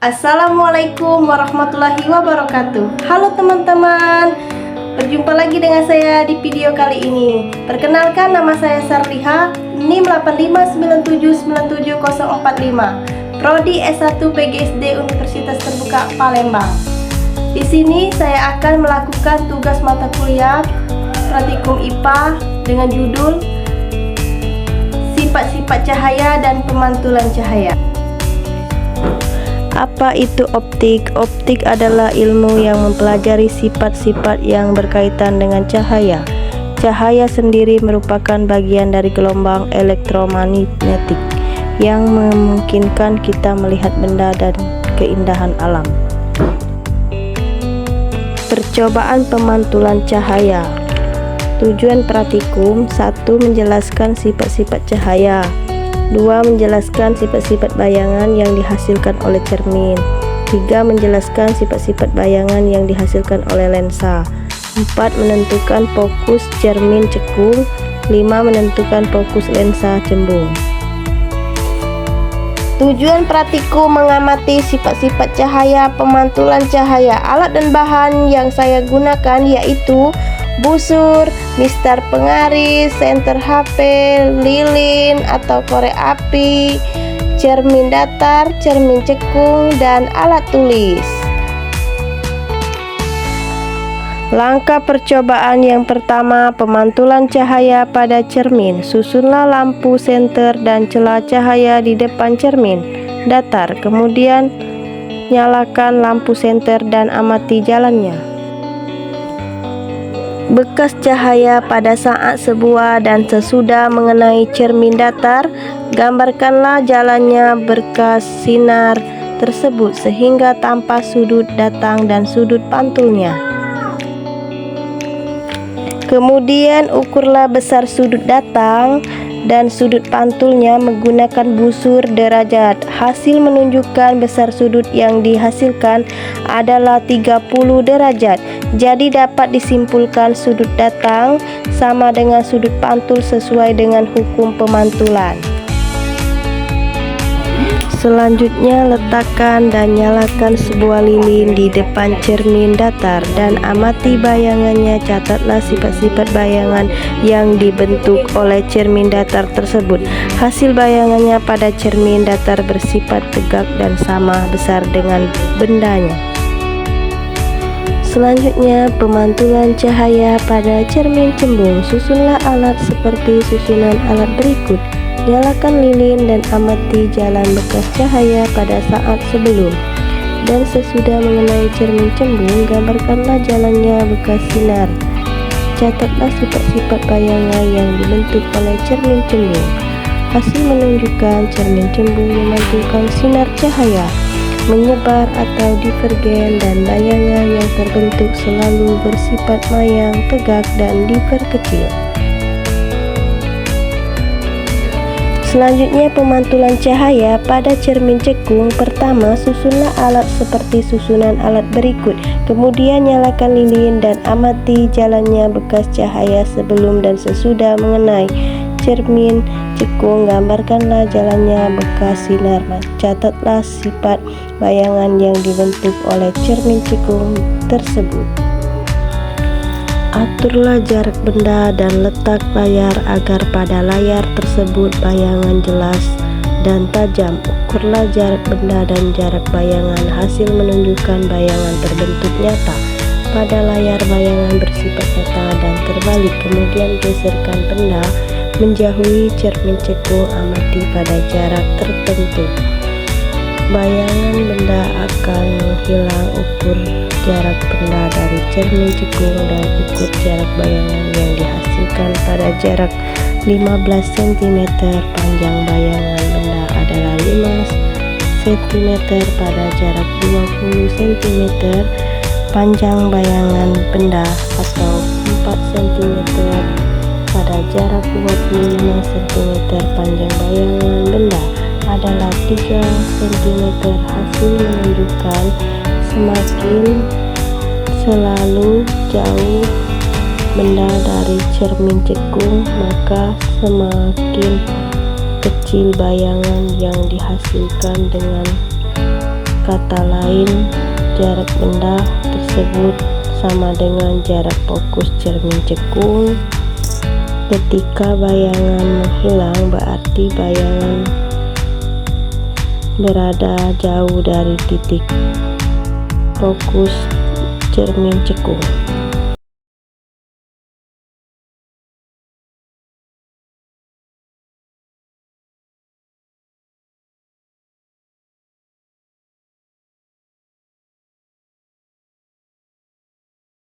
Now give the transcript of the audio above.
Assalamualaikum warahmatullahi wabarakatuh. Halo teman-teman, berjumpa lagi dengan saya di video kali ini. Perkenalkan, nama saya Sarliha, NIM 859797045, Prodi S1 PGSD Universitas Terbuka Palembang. Di sini saya akan melakukan tugas mata kuliah Praktikum IPA dengan judul Sifat-sifat cahaya dan pemantulan cahaya. Apa itu optik? Optik adalah ilmu yang mempelajari sifat-sifat yang berkaitan dengan cahaya. Cahaya sendiri merupakan bagian dari gelombang elektromagnetik yang memungkinkan kita melihat benda dan keindahan alam. Percobaan pemantulan cahaya. Tujuan praktikum: 1. Menjelaskan sifat-sifat cahaya. 2. Menjelaskan sifat-sifat bayangan yang dihasilkan oleh cermin. 3. Menjelaskan sifat-sifat bayangan yang dihasilkan oleh lensa. 4. Menentukan fokus cermin cekung. 5. Menentukan fokus lensa cembung. Tujuan praktikum: mengamati sifat-sifat cahaya, pemantulan cahaya. Alat dan bahan yang saya gunakan yaitu busur, mistar pengaris, senter HP, lilin atau korek api, cermin datar, cermin cekung, dan alat tulis. Langkah percobaan yang pertama: pemantulan cahaya pada cermin. Susunlah lampu senter dan celah cahaya di depan cermin datar. Kemudian nyalakan lampu senter dan amati jalannya. Bekas cahaya pada saat sebuah dan sesudah mengenai cermin datar, gambarkanlah jalannya berkas sinar tersebut sehingga tampak sudut datang dan sudut pantulnya. Kemudian ukurlah besar sudut datang dan sudut pantulnya menggunakan busur derajat. Hasil menunjukkan besar sudut yang dihasilkan adalah 30 derajat. Jadi dapat disimpulkan sudut datang sama dengan sudut pantul sesuai dengan hukum pemantulan. Selanjutnya, letakkan dan nyalakan sebuah lilin di depan cermin datar dan amati bayangannya. Catatlah sifat-sifat bayangan yang dibentuk oleh cermin datar tersebut. Hasil bayangannya pada cermin datar bersifat tegak dan sama besar dengan bendanya. Selanjutnya, pemantulan cahaya pada cermin cembung. Susunlah alat seperti susunan alat berikut. Nyalakan lilin dan amati jalan bekas cahaya pada saat sebelum dan sesudah mengenai cermin cembung. Gambarkanlah jalannya bekas sinar. Catatlah sifat-sifat bayangan yang dibentuk oleh cermin cembung. Hasil menunjukkan cermin cembung memantulkan sinar cahaya, menyebar atau divergen, dan bayangan yang terbentuk selalu bersifat mayang, tegak, dan diperkecil. Selanjutnya, pemantulan cahaya pada cermin cekung. Pertama, susunlah alat seperti susunan alat berikut. Kemudian nyalakan lilin dan amati jalannya bekas cahaya sebelum dan sesudah mengenai cermin cekung. Gambarkanlah jalannya bekas sinar. Catatlah sifat bayangan yang dibentuk oleh cermin cekung tersebut. Aturlah jarak benda dan letak layar agar pada layar tersebut bayangan jelas dan tajam. Ukurlah jarak benda dan jarak bayangan. Hasil menunjukkan bayangan terbentuk nyata pada layar, bayangan bersifat nyata dan terbalik. Kemudian geserkan benda menjauhi cermin cekung. Amati pada jarak tertentu bayangan benda akan menghilang. Ukur jarak benda dari cermin cekung dan ukur jarak bayangan yang dihasilkan pada jarak 15 cm. Panjang bayangan benda adalah 5 cm pada jarak 20 cm. Panjang bayangan benda atau 4 cm pada jarak 25 cm. Panjang bayangan benda adalah 3 cm. Hasil menunjukkan semakin selalu jauh benda dari cermin cekung, maka semakin kecil bayangan yang dihasilkan dengan kata lain, jarak benda tersebut sama dengan jarak fokus cermin cekung. Ketika bayangan menghilang, berarti bayangan berada jauh dari titik fokus cermin cekung.